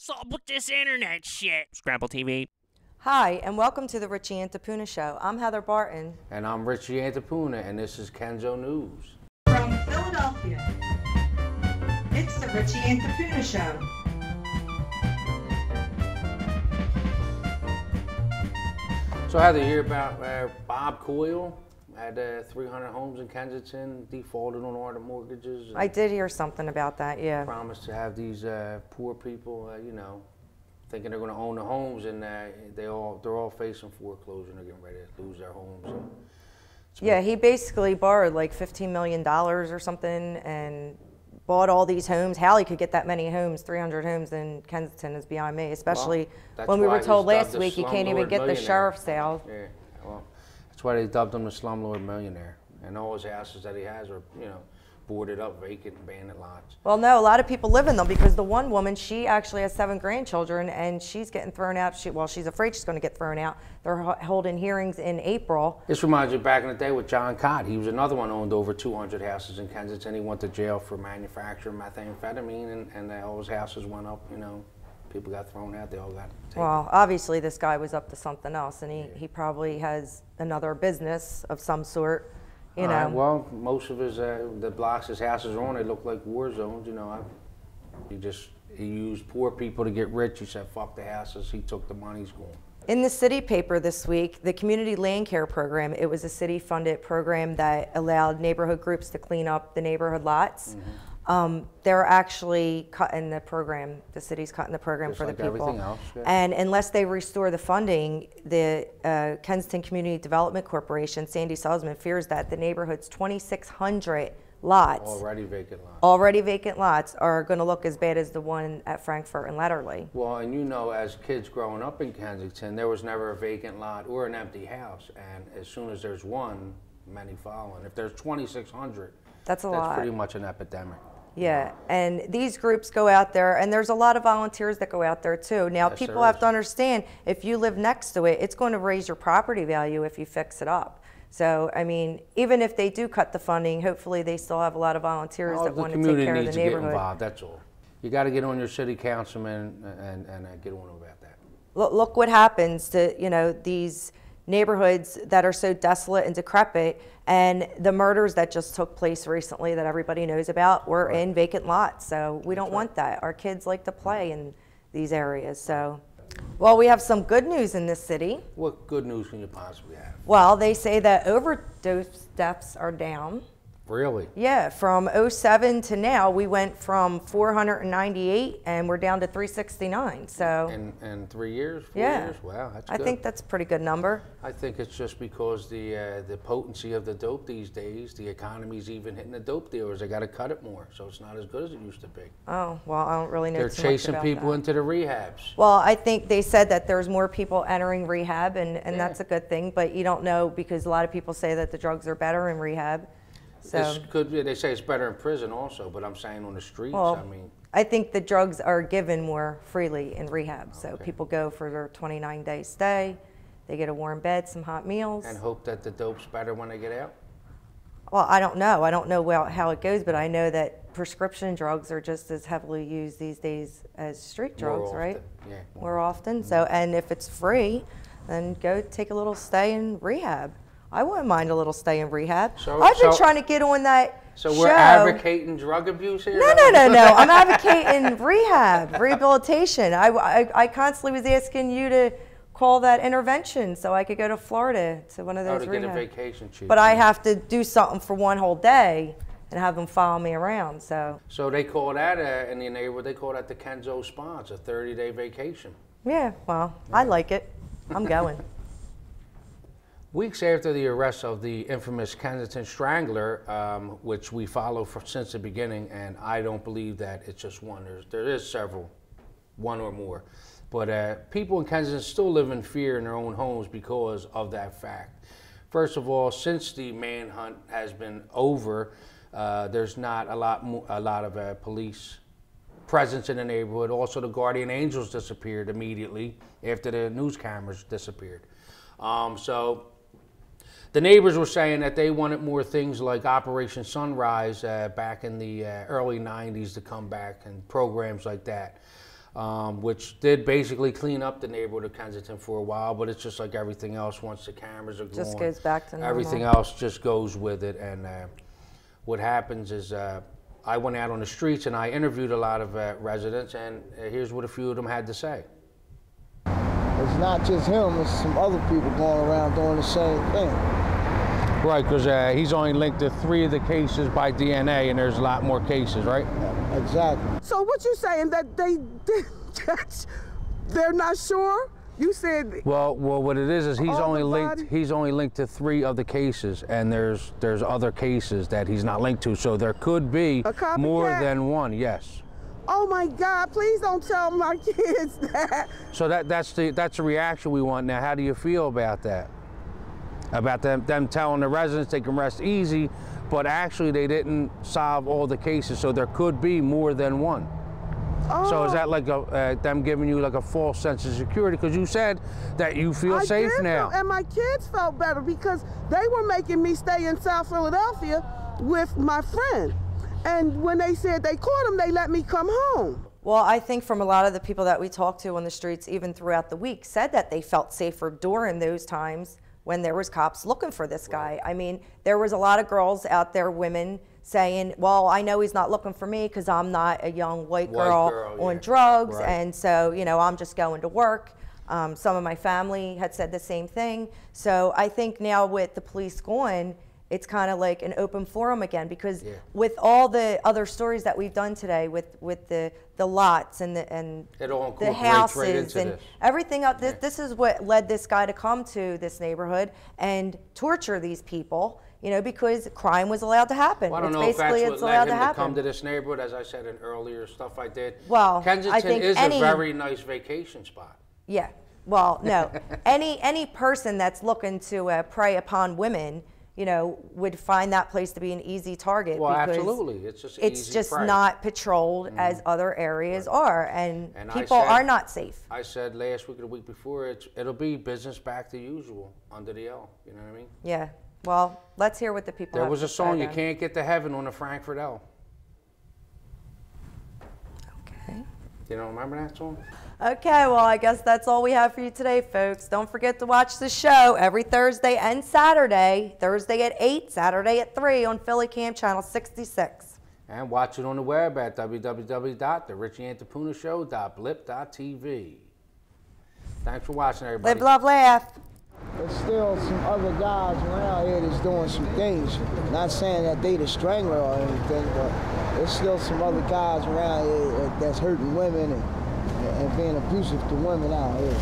Stop with this internet shit. Scramble TV. Hi, and welcome to the Richie Antipuna Show. I'm Heather Barton. And I'm Richie Antipuna, and this is Kenzo News. From Philadelphia, it's the Richie Antipuna Show. So I had to hear about Bob Coyle had 300 homes in Kensington, defaulted on all the mortgages. I did hear something about that, yeah. Promised to have these poor people, thinking they're going to own the homes, and they're all facing foreclosure and they're getting ready to lose their homes. Yeah, he basically borrowed like $15 million or something and bought all these homes. How he could get that many homes, 300 homes in Kensington is beyond me, especially when we were told last week you can't even get the sheriff's sale. Yeah, well, that's why they dubbed him the slumlord millionaire. And all his houses that he has are, boarded up, vacant, abandoned lots. Well, no, a lot of people live in them because the one woman, she actually has 7 grandchildren and she's getting thrown out. She's afraid she's going to get thrown out. They're holding hearings in April. This reminds me back in the day with John Cott. He was another one who owned over 200 houses in Kensington. He went to jail for manufacturing methamphetamine and all his houses went up, People got thrown out, they all got taken. Well, obviously this guy was up to something else and he probably has another business of some sort. Well, most of his the blocks his houses are on, they look like war zones. He used poor people to get rich. He said, "Fuck the houses." He took the money. He's gone. In the city paper this week, the Community Land Care Program, it was a city-funded program that allowed neighborhood groups to clean up the neighborhood lots. Mm-hmm. They're actually cutting the program. The city's cutting the program for the people. Everything else, yeah. And unless they restore the funding, the Kensington Community Development Corporation, Sandy Salzman, fears that the neighborhood's 2,600 lots, already vacant lots, are going to look as bad as the one at Frankfurt and Letterly. Well, and as kids growing up in Kensington, there was never a vacant lot or an empty house. And as soon as there's one, many follow. And if there's 2,600, that's lot. That's pretty much an epidemic. Yeah, and these groups go out there, and there's a lot of volunteers that go out there too. Now, yes, people have to understand, if you live next to it, it's going to raise your property value if you fix it up. So, even if they do cut the funding, hopefully they still have a lot of volunteers that want to take care of the neighborhood. The community needs to get involved, that's all. You got to get on your city councilman and get on about that. Look what happens to, these neighborhoods that are so desolate and decrepit, and the murders that just took place recently that everybody knows about were in vacant lots. So we don't want that. Our kids like to play in these areas. So, well, we have some good news in this city. What good news can you possibly have? Well, they say that overdose deaths are down. Really? Yeah, from 2007 to now, we went from 498 and we're down to 369. So in 3 years, 4 yeah. years? Wow, that's good. I think that's a pretty good number. I think it's just because the potency of the dope these days, the economy's even hitting the dope dealers. They got to cut it more, so it's not as good as it used to be. Oh, well, I don't really know. They're chasing people into the rehabs. Well, I think they said that there's more people entering rehab, and that's a good thing, but you don't know because a lot of people say that the drugs are better in rehab. So they say it's better in prison also, but I'm saying on the streets, well, I think the drugs are given more freely in rehab. So okay. People go for their 29-day stay, they get a warm bed, some hot meals. And hope that the dope's better when they get out? Well, I don't know. I don't know how it goes, but I know that prescription drugs are just as heavily used these days as street drugs, right? Yeah. More often. So, and if it's free, then go take a little stay in rehab. I wouldn't mind a little stay in rehab. I've been trying to get on that So we're advocating drug abuse here? No. I'm advocating rehabilitation. I constantly was asking you to call that intervention so I could go to Florida to one of those to rehab. get a vacation cheap. But I have to do something for one whole day and have them follow me around. So they call that in the neighborhood, they call that the Kenzo Spa. It's a 30-day vacation. Yeah, well, I like it. I'm going. Weeks after the arrest of the infamous Kensington Strangler, which we follow since the beginning, and I don't believe that it's just one. There is several, one or more. But people in Kensington still live in fear in their own homes because of that fact. First of all, since the manhunt has been over, there's not a lot of police presence in the neighborhood. Also, the guardian angels disappeared immediately after the news cameras disappeared. So the neighbors were saying that they wanted more things like Operation Sunrise back in the early 90s to come back and programs like that. which did basically clean up the neighborhood of Kensington for a while, but it's just like everything else. Once the cameras are gone, Just goes back to normal. everything else just goes with it. And what happens is I went out on the streets and I interviewed a lot of residents, and here's what a few of them had to say. It's not just him, it's some other people going around doing the same thing. Right, because he's only linked to 3 of the cases by DNA, and there's a lot more cases, right? Yeah, exactly. So what you saying, that they're not sure? You said. Well, what it is he's All only the linked. body? He's only linked to 3 of the cases, and there's other cases that he's not linked to. So there could be A copycat? more than one. Yes. Oh my God! Please don't tell my kids that. So that's the reaction we want now. How do you feel about that? About them telling the residents they can rest easy, but actually they didn't solve all the cases. So there could be more than one. Oh. So is that like them giving you like a false sense of security? Because you said that you feel I safe did now. feel- and my kids felt better because they were making me stay in South Philadelphia with my friend. And when they said they caught him, they let me come home. Well, I think from a lot of the people that we talked to on the streets, even throughout the week, said that they felt safer during those times when there was cops looking for this guy. I mean, there was a lot of girls out there, women, saying, well, I know he's not looking for me because I'm not a young white girl on drugs, Right. and so, you know, I'm just going to work. Some of my family had said the same thing. So I think now with the police gone, it's kind of like an open forum again, because with all the other stories that we've done today, with the lots and It all the incorporates right houses into and this. everything up, this is what led this guy to come to this neighborhood and torture these people, you know, because crime was allowed to happen. Well, I don't It's know if that's basically what it's led allowed him to to happen. come to this neighborhood, as I said in earlier stuff I did. Well, I Kensington think is any- a very nice vacation spot. Yeah. Well, no. any person that's looking to prey upon women, you know, would find that place to be an easy target. Well, because absolutely. It's just it's easy just prey. not patrolled as other areas are, and And I people said- are not safe. I said last week or the week before, it'll be business back to usual under the L. You know what I mean? Yeah. Well, let's hear what the people There have was to a song, say "You then. Can't Get to Heaven" on the Frankfurt L. Okay. You don't remember that song? Okay, well, I guess that's all we have for you today, folks. Don't forget to watch the show every Thursday and Saturday. Thursday at 8, Saturday at 3 on Philly Cam Channel 66. And watch it on the web at www.therichieantipunashow.blip.tv. Thanks for watching, everybody. Live, love, laugh. There's still some other guys around here that's doing some things. Not saying that they the strangler or anything, but there's still some other guys around here that's hurting women and being abusive to women out here.